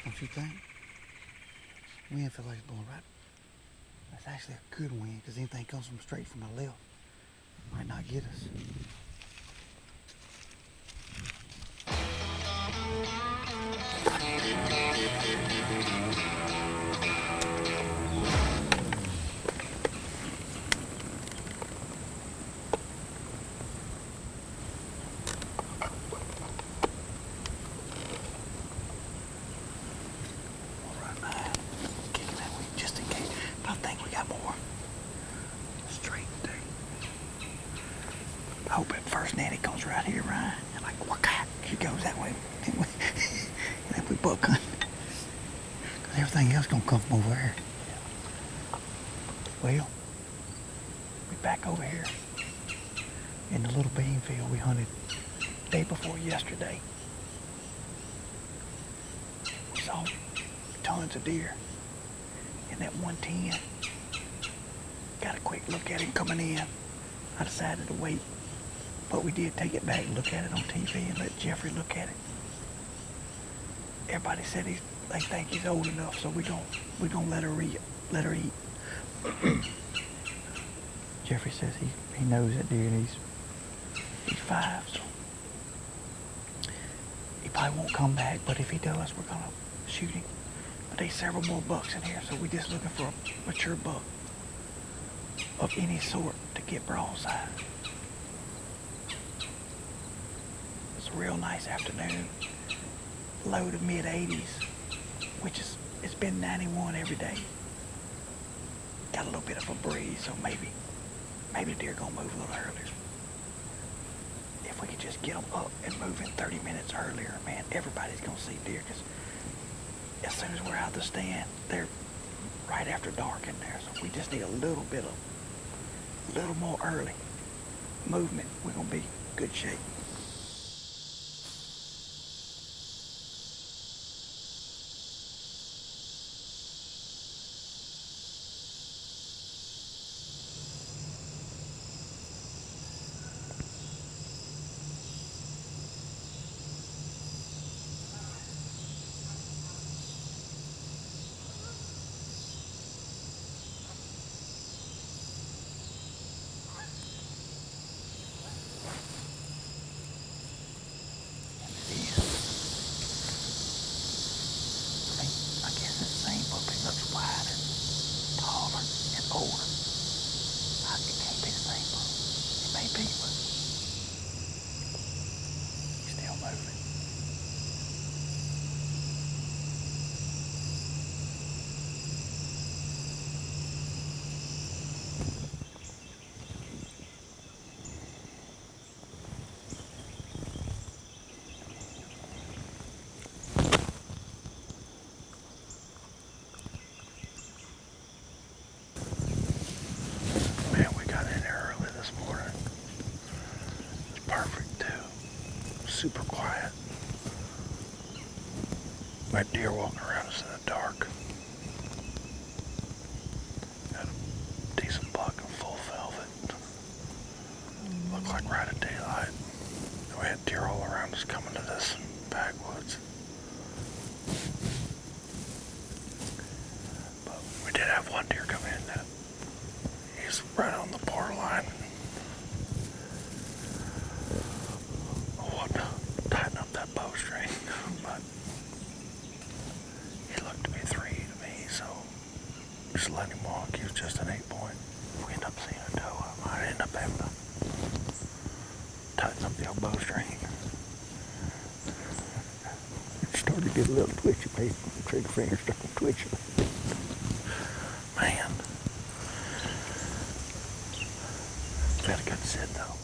Don't you think? Wind feels like it's blowing right. That's actually a good wind because anything comes from straight from the left might not get us. I hope at first Nanny comes right here, Ryan. And like, waka, she goes that way. And then we buck hunt. Because everything else gonna come from over here. Well, we back over here in the little bean field we hunted day before yesterday. We saw tons of deer in that 110. Got a quick look at him coming in. I decided to wait. But we did take it back and look at it on TV and let Jeffrey look at it. Everybody said they think he's old enough, so we gonna let her eat. Jeffrey says he knows that deer and he's 5, so he probably won't come back. But if he does, we're gonna shoot him. But there's several more bucks in here, so we're just looking for a mature buck of any sort to get broadside. It's a real nice afternoon. Low to mid 80s, which is, it's been 91 every day. Got a little bit of a breeze, so maybe the deer gonna move a little earlier. If we could just get them up and moving 30 minutes earlier, man, everybody's gonna see deer, because as soon as we're out of the stand, they're right after dark in there, so we just need a little more early movement. We're gonna be in good shape. Super quiet. My deer walking around us in the dark. Got a decent buck in full velvet. Looked like right at daylight. We had deer all around us coming to this backwoods. But we did have one deer come in that he's right on the borderline. But he looked to be 3 to me, so just let him walk. He was just an 8-point. If we end up seeing a doe, I might end up having to tighten up the old bowstring. It started to get a little twitchy. My trigger finger started twitching. Man. We had a good sit though.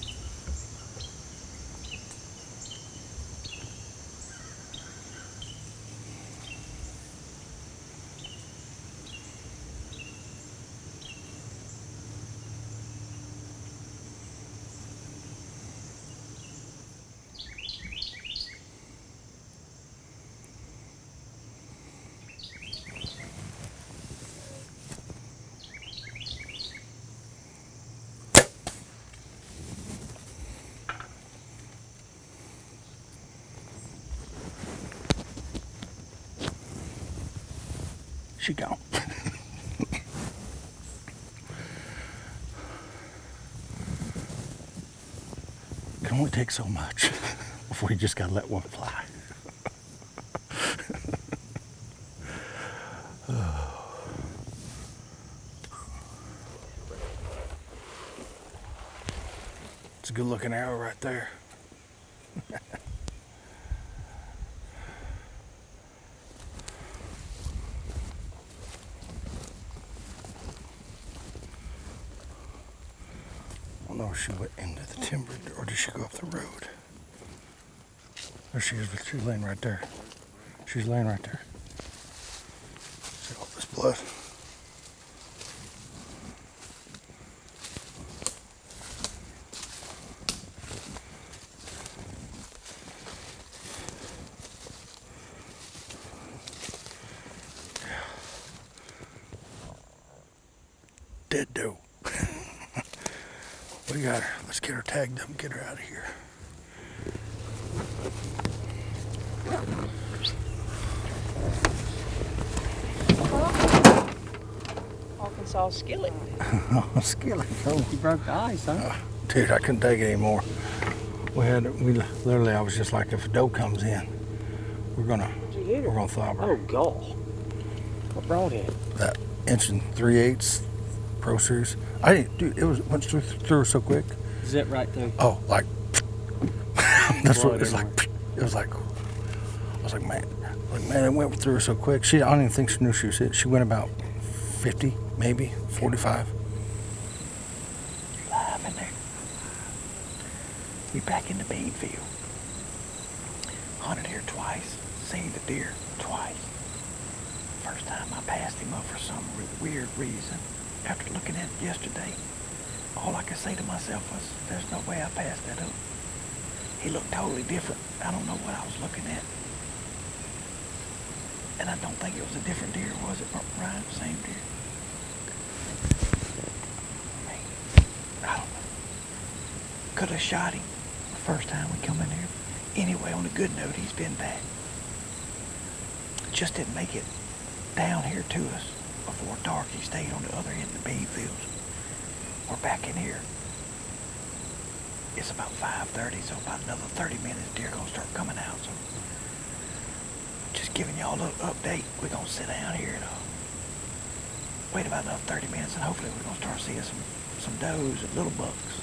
She gone. Can only take so much before you just gotta let one fly. It's a good looking arrow right there. I don't know if she went into the timber or did she go up the road. There she is. She's laying right there. She's laying right there. See all this blood? Dead doe. We got her. Let's get her tagged up and get her out of here. Arkansas skillet. Oh, skillet. Oh. You broke the ice, huh? Dude, I couldn't take it anymore. We literally, I was just like, if a doe comes in, we're gonna throb her. Oh, God. What broadhead? That inch and 3/8 Pro Series. I didn't, dude, it went through her so quick. Zip right through. Oh, like, that's what it was like. It was like, I was like, man, it went through her so quick. I don't even think she knew she was hit. She went about 50, maybe 45. Live in there. We back in the bean field. Hunted here twice. Seen the deer twice. First time I passed him up for some weird reason. After looking at it yesterday, all I could say to myself was, there's no way I passed that up. He looked totally different. I don't know what I was looking at. And I don't think it was a different deer, was it, Ryan? Same deer. I don't know. Could have shot him the first time we come in here. Anyway, on a good note, he's been back. Just didn't make it down here to us before dark. He stayed on the other end of the bean fields. We're back in here. It's about 5:30, so about another 30 minutes, deer gonna start coming out. So just giving y'all a little update. We're gonna sit down here and wait about another 30 minutes, and hopefully we're gonna start seeing some does and little bucks.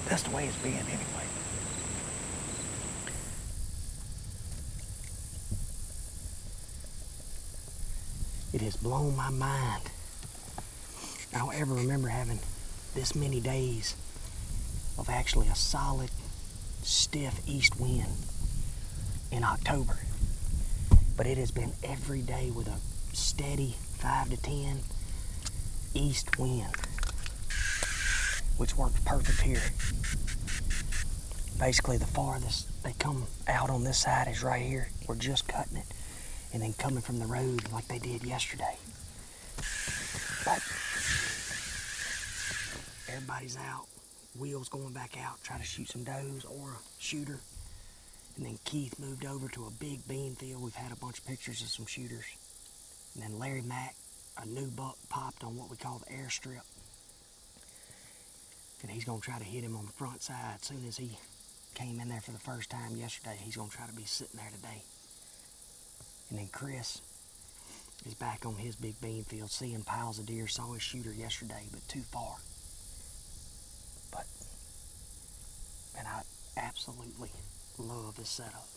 That's the way it's been anyway. It has blown my mind. I don't ever remember having this many days of actually a solid, stiff east wind in October. But it has been every day with a steady 5 to 10 east wind, which works perfect here. Basically, the farthest they come out on this side is right here. We're just cutting it, and then coming from the road like they did yesterday. But everybody's out. Will's going back out, trying to shoot some does or a shooter. And then Keith moved over to a big bean field. We've had a bunch of pictures of some shooters. And then Larry Mack, a new buck popped on what we call the airstrip. And he's gonna try to hit him on the front side. As soon as he came in there for the first time yesterday, he's gonna try to be sitting there today. And then Chris is back on his big bean field, seeing piles of deer. Saw his shooter yesterday, but too far. But, man, I absolutely love this setup.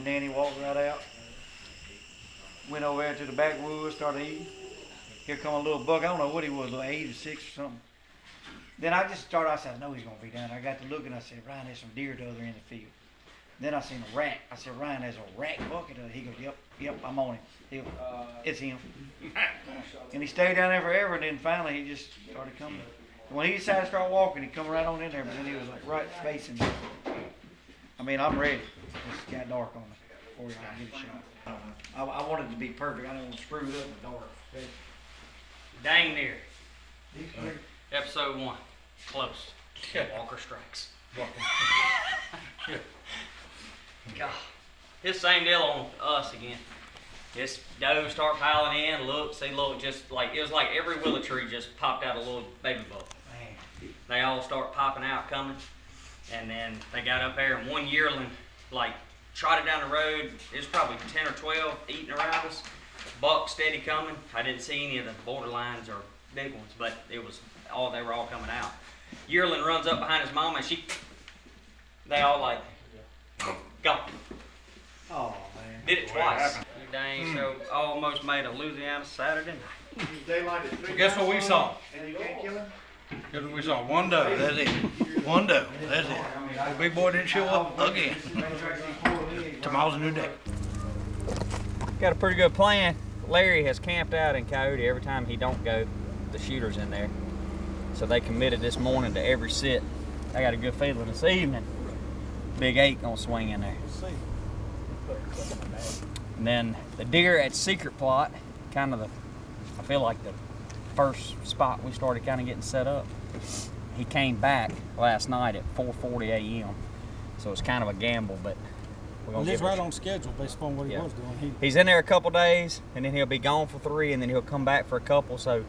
Danny walked right out. Went over there to the backwoods, started eating. Here come a little buck. I don't know what he was, like 8 or 6 or something. Then I just started, I said, I know he's going to be down there. I got to looking, I said, Ryan, there's some deer to the other end of the field. Then I seen a rat. I said, Ryan, there's a rat bucket. He goes, yep, I'm on him. He goes, it's him. And he stayed down there forever, and then finally he just started coming. When he decided to start walking, he come right on in there, but then he was like right facing me. I mean, I'm ready. It's got dark on me before I get a shot. I wanted it to be perfect. I didn't want to screw it up in the dark. Dang near. Episode 1. Close. Walker strikes. God. It's the same deal on us again. This doe start piling in, look, just like, it was like every willow tree just popped out a little baby buck. Man. They all start popping out, coming, and then they got up there, and one yearling, like, trotted down the road. It was probably 10 or 12 eating around us. Buck steady coming. I didn't see any of the borderlines or big ones, but they were all coming out. Yearling runs up behind his mama, and they all like, go. Oh, man. Did it twice. Dang, so almost made a Louisiana Saturday night. Guess what we saw? And you can't kill him? Guess what we saw? One doe, that's it. One doe, that's it. The big boy didn't show up again. Tomorrow's a new day. Got a pretty good plan. Larry has camped out in Coyote. Every time he don't go, the shooter's in there. So they committed this morning to every sit. I got a good feeling this evening, Big 8 gonna swing in there. And then the deer at Secret Plot, I feel like the first spot we started kind of getting set up. He came back last night at 4:40 a.m. So it's kind of a gamble, but we're gonna He's right on schedule based upon what he was doing. He's in there a couple days, and then he'll be gone for 3, and then he'll come back for a couple. So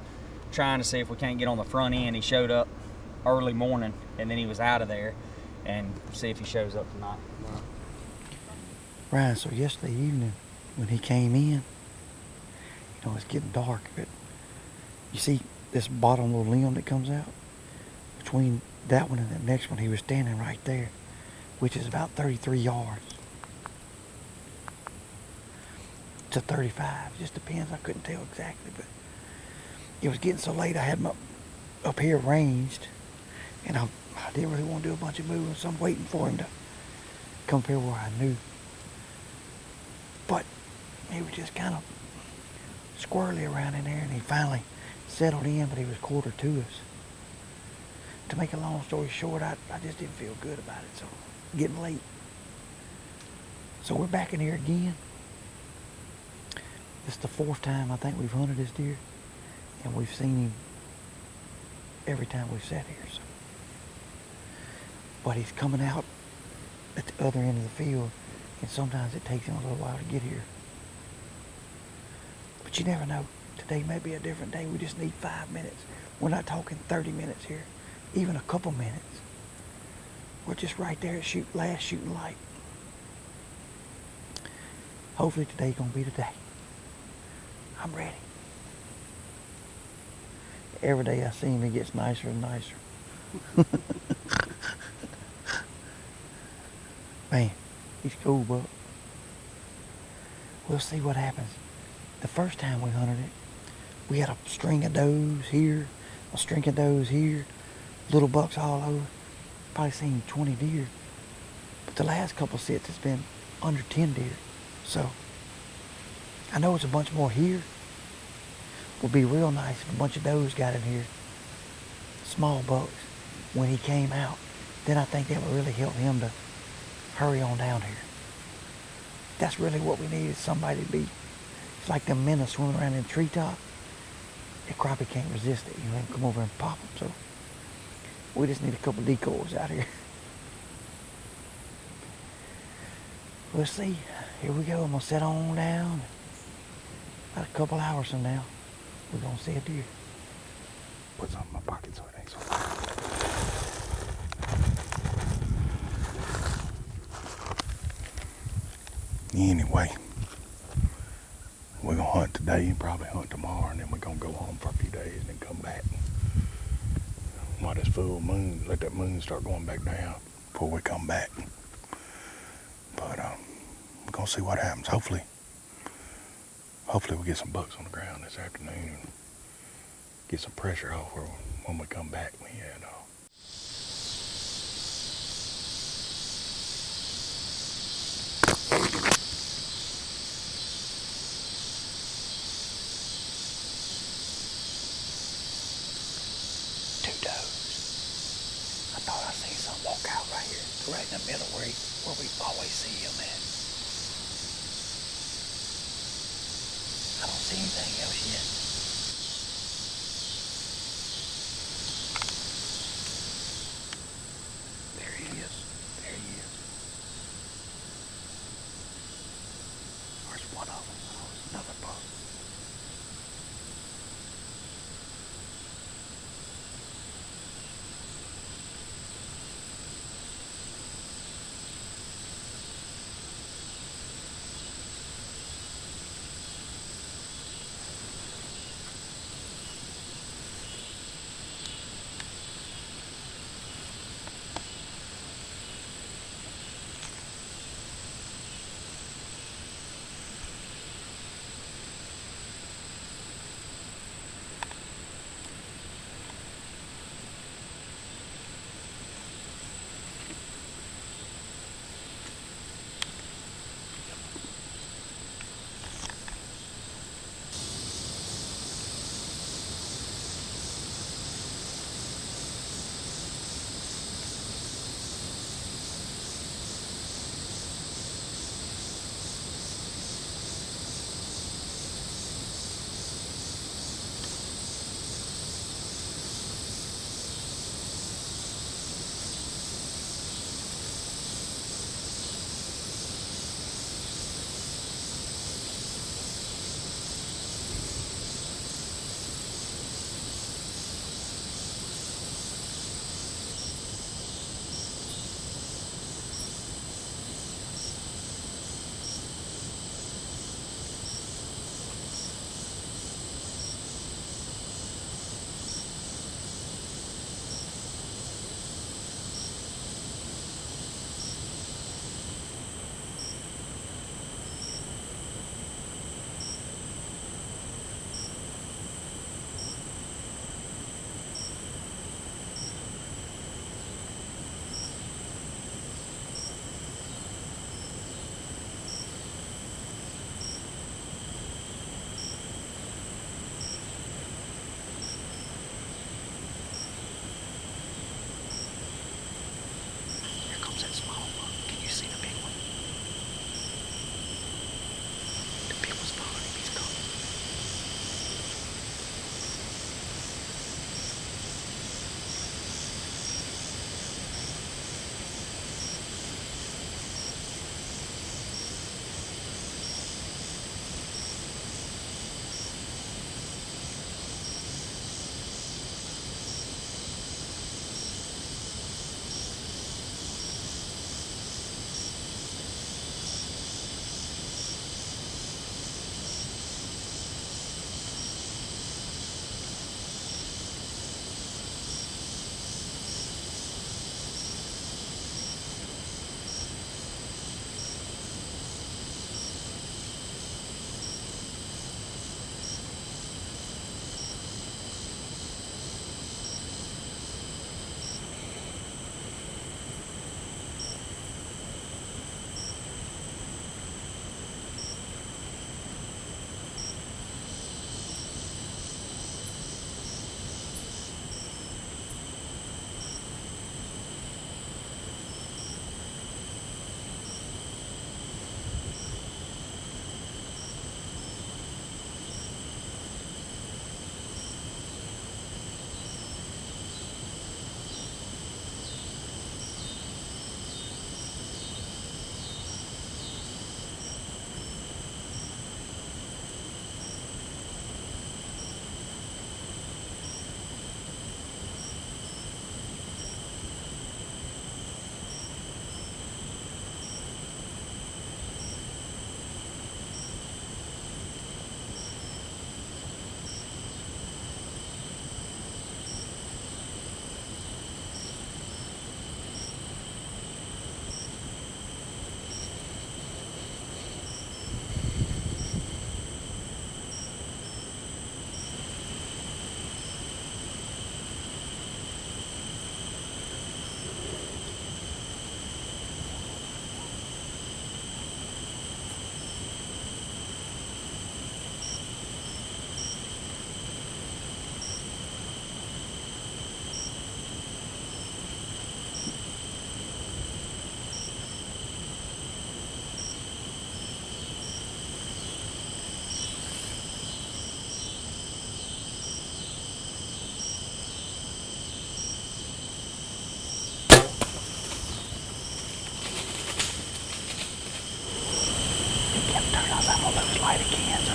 trying to see if we can't get on the front end. He showed up early morning, and then he was out of there, and see if he shows up tonight. Ryan, so yesterday evening when he came in, it's getting dark, but you see this bottom little limb that comes out? Between that one and the next one, he was standing right there, which is about 33 yards to 35. It just depends. I couldn't tell exactly, but it was getting so late. I had him up here ranged, and I didn't really want to do a bunch of moving, so I'm waiting for him to come up here where I knew. But he was just kind of squirrely around in there, and he finally settled in, but he was quarter to us. To make a long story short, I just didn't feel good about it, so getting late. So we're back in here again. This is the 4th time I think we've hunted this deer, and we've seen him every time we've sat here. So. But he's coming out at the other end of the field, and sometimes it takes him a little while to get here. But you never know. Today may be a different day. We just need 5 minutes. We're not talking 30 minutes here, even a couple minutes. We're just right there at last shooting light. Hopefully today's gonna be the day. I'm ready. Every day I see him, he gets nicer and nicer. Man, he's cool, Buck. We'll see what happens. The first time we hunted it, we had a string of does here, a string of does here, little bucks all over. Probably seen 20 deer. But the last couple sits, it's been under 10 deer. So, I know it's a bunch more here. Would be real nice if a bunch of does got in here, small bucks, when he came out. Then I think that would really help him to hurry on down here. That's really what we need, is somebody to be, it's like them men that swim around in the treetop. They crappie can't resist it. You know, come over and pop them. So we just need a couple decoys out here. We'll see. Here we go. I'm gonna sit on down. About a couple hours from now, we're gonna see a deer. Put something in my pocket so it ain't so loud. Anyway, we're gonna hunt today and probably hunt tomorrow, and then we're gonna go home for a few days and then come back. While this full moon, let that moon start going back down before we come back. But we're gonna see what happens. Hopefully we get some bucks on the ground this afternoon and get some pressure off when we come back. Two does. I thought I seen some walk out right here, right in the middle where we always see him at. I don't see anything else yet. There he is. There he is. Where's one of them? Oh, it's another buck. turned, I was like, I'm gonna lose light again. So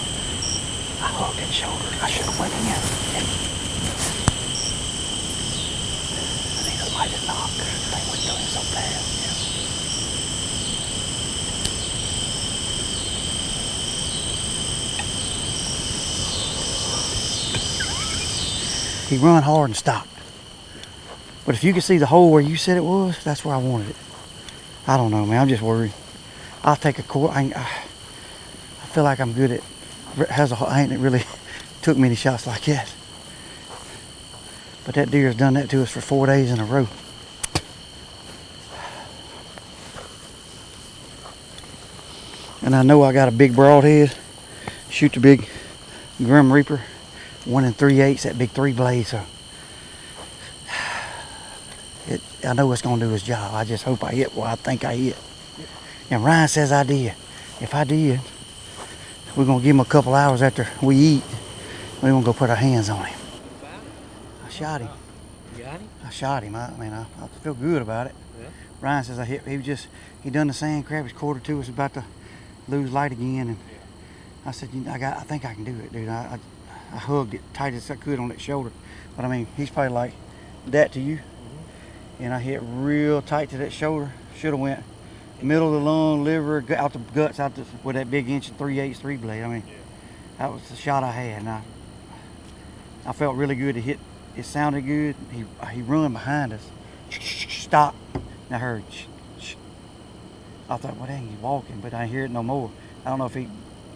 I hooked that shoulder. I should have went in. And I need to light it knock. The thing was doing so fast. He run hard and stopped. But if you could see the hole where you said it was, that's where I wanted it. I don't know, man. I'm just worried. I'll take a quarter. I feel like I'm good at. I ain't really took many shots like that. But that deer has done that to us for 4 days in a row. And I know I got a big broadhead. Shoot the big Grim Reaper. 1 3/8, that big 3 blade. So I know it's gonna do its job. I just hope I hit what I think I hit. And Ryan says I did. If I did, we're gonna give him a couple hours after we eat. We're gonna go put our hands on him. I shot him. You got him? I shot him. I feel good about it. Yeah. Ryan says I hit. He done the sand crab. His quarter to us, about to lose light again. And I said, I think I can do it, dude. I hugged it tight as I could on that shoulder. But I mean, he's probably like that to you. And I hit real tight to that shoulder. Should have went middle of the lung, liver, out the guts, with that big 1 3/8 3 blade. I mean, that was the shot I had. And I felt really good to hit. It sounded good. He run behind us. Stop. And I heard. I thought, well, dang, he's walking, but I didn't hear it no more. I don't know if he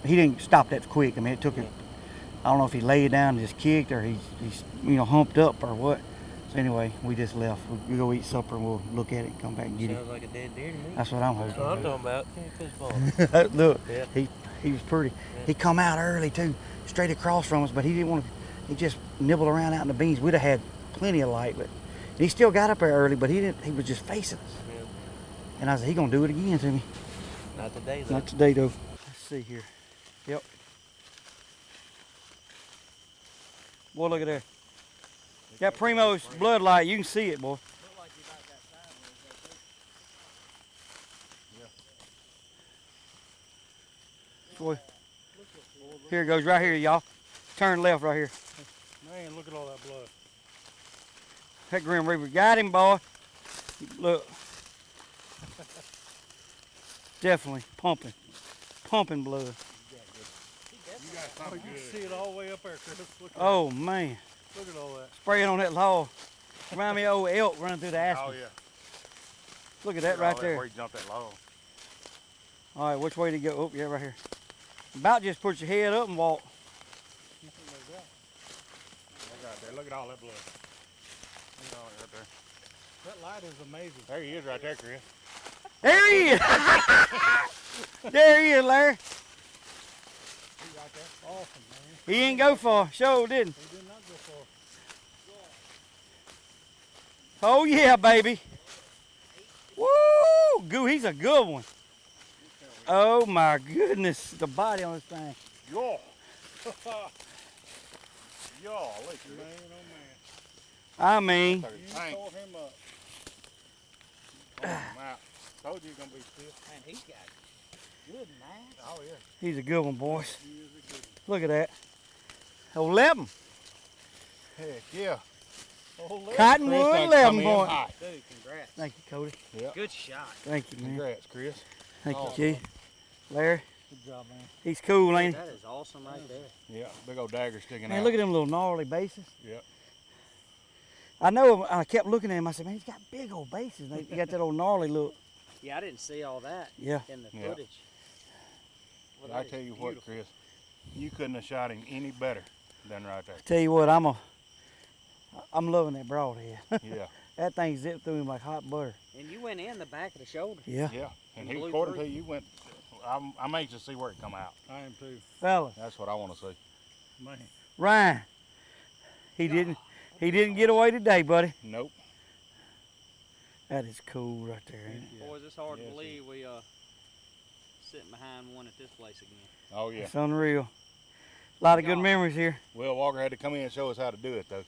didn't stop that quick. I mean, it took it. I don't know if he laid down and just kicked, or he's humped up or what. So anyway, we just left. We go eat supper and we'll look at it and come back and get it. Sounds like a dead deer to me. That's what I'm hoping. That's what I'm talking about. Fish ball. Look, Yeah. he was pretty. Yeah. He come out early too, straight across from us, but he didn't want to. He just nibbled around out in the beans. We'd have had plenty of light, but he still got up there early, but he didn't. He was just facing us. Yeah. And I said, he gonna do it again to me. Not today though. Not today though. Let's see here. Yep. Boy, look at there. Got Primo's bloodlight. You can see it, boy. Boy. Here it goes, right here, y'all. Turn left right here. Man, look at all that blood. That Grim Reaper got him, boy. Look. Definitely pumping. Pumping blood. Oh, you can see it all the way up there, Chris. Look at Oh, man. Look at all that. Spraying on that log. Remind me of old elk running through the aspen. Oh, yeah. Look at that right there. Where you jumped that log. All right, which way to go? Oh, yeah, right here. About just put your head up and walk. Look out there. Look at all that blood. Look at all that right there. That light is amazing. There he is right there, Chris. There he is. There he is, Larry. He right there. Awesome, man. He ain't go far. Sure didn't. He did not go far. Oh, yeah, baby. Woo! Goo, he's a good one. Oh, my goodness. The body on this thing. Yo. Yo, listen, man. Man, oh man. I mean, You tore him up. Told you he's gonna be stiff. Man, he's got good nice. Oh yeah. he's a good one, boys. Look at that. 11. Heck yeah. Cottonwood 11 point. Dude, congrats. Thank you, Cody. Yeah. Good shot. Thank you, man. Congrats, Chris. Thank Awesome. you, Keith. Larry, Good job, man. he's cool, ain't he? That is awesome right there. Yeah, big old dagger sticking Man, out. look at them little gnarly bases. Yep. I know, I kept looking at him. I said, man, he's got big old bases. He got that old gnarly look. Yeah, I didn't see all that Yeah. in the Yeah. footage. Well, I that tell is you what, beautiful. Chris, you couldn't have shot him any better than right there. Tell you what, I'm loving that broadhead. Yeah, That thing zipped through him like hot butter. And you went in the back of the shoulder. Yeah. yeah. And he, Blew according through. to you, went. I'm anxious to see where it come out. I am too. Fellas, That's what I want to see. Man. Ryan, he didn't get away today, buddy. Nope. That is cool right there, ain't it? Boys, it's hard Yes, to believe we sitting behind one at this place again. Oh yeah. It's unreal. A lot of good God. memories here. Will Walker had to come in and show us how to do it though.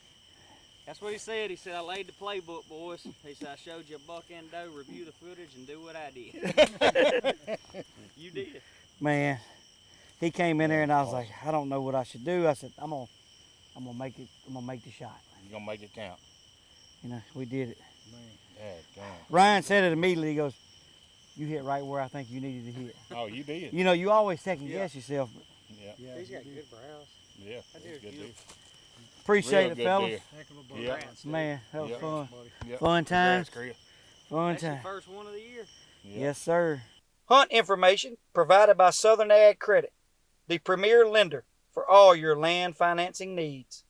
That's what he said. He said, I laid the playbook, boys. He said, I showed you a buck and doe, review the footage, and do what I did. You did. Man, he came in there and I was like, I don't know what I should do. I said, I'm gonna make the shot. You gonna make it count. You know, we did it. Dadgum. Ryan said it immediately. He goes, you hit right where I think you needed to hit. Oh, you did. You know, you always second guess yourself. But Yeah. He's got good brows. Yeah. That's deer's good deal. appreciate Real it, good fellas. deer. Heck of a buck. Yeah. Man, that was Yep. fun. Yep. Fun times. Congrats, Chris. Fun That's your time. first one of the year. Yep. Yes, sir. Hunt information provided by Southern Ag Credit, the premier lender for all your land financing needs.